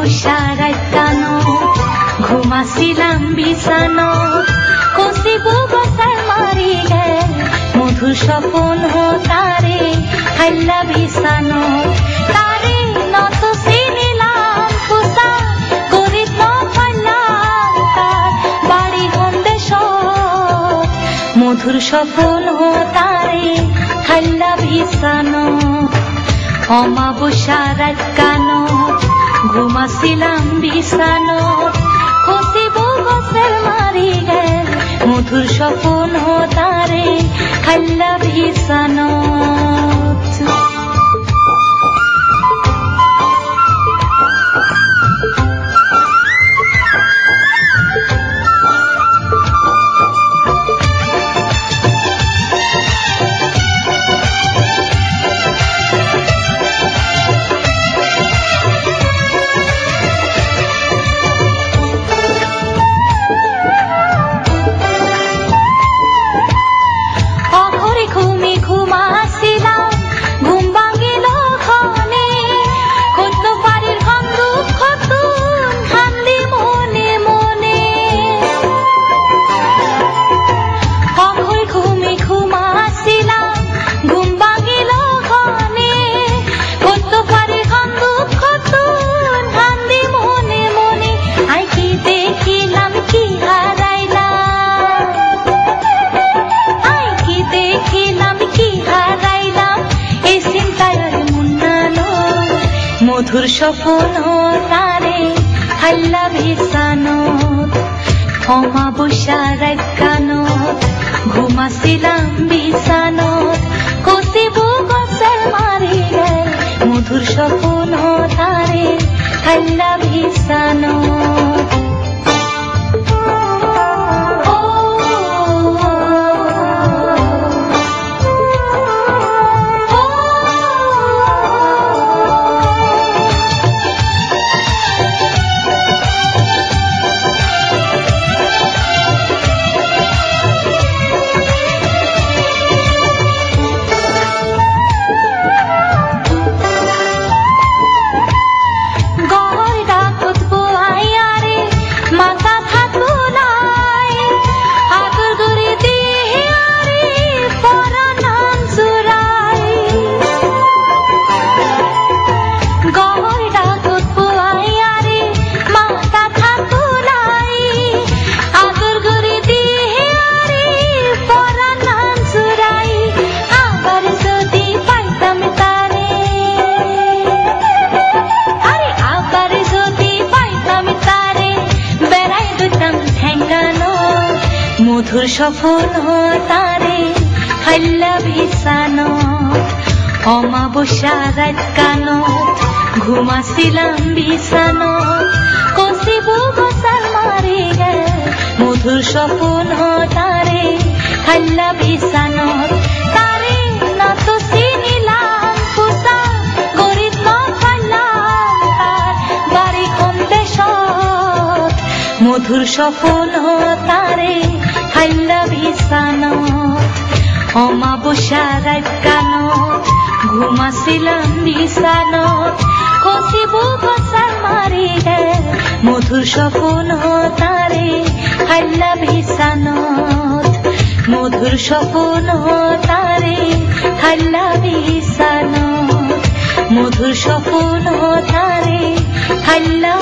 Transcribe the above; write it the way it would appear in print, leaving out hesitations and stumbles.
অমাবস্যার কানো ঘুমাছিলাম বিছানত কচিবু গছার মারি গেল মধুর স্বপন তারে হাল্লা বিছানত তারে নত চিনিলাম পূজা করিত নপাইলাম তার বাড়ি সন্দেশত মধুর স্বপন তারে হাল্লা বিছানত অমাবস্যার কানত ঘুমাছিলাম বিছানত কচিবু গছের মারি গেল মধুর স্বপন তারে হাল্লা বিছানত মধুর স্বপন তারে হাল্লা বিছানত অমাবস্যার কানত ঘুমাছিলাম বিছানত কচিবু গছের মারি গেল মধুর স্বপন তারে হাল্লা বিছানত মধুর স্বপন তারে হাল্লা বিছানত অমাবস্যার কানত ঘুমাছিলাম বিছানত কচিবু গছার মারি গেল মধুর স্বপন তারে হাল্লা বিছানত তারে নত চিনিলাম পূজা করিত নপাইলাম তার বাড়ি সন্দেশত মধুর স্বপন তারে হাল্লা বিছানত অমাবস্যার কানত ঘুমাছিলাম বিছানত কচিবু গছার মারি গেল মধুর স্বপন তারে হাল্লা বিছানত মধুর স্বপন তারে হাল্লা বিছানত মধুর স্বপন তারে হাল্লা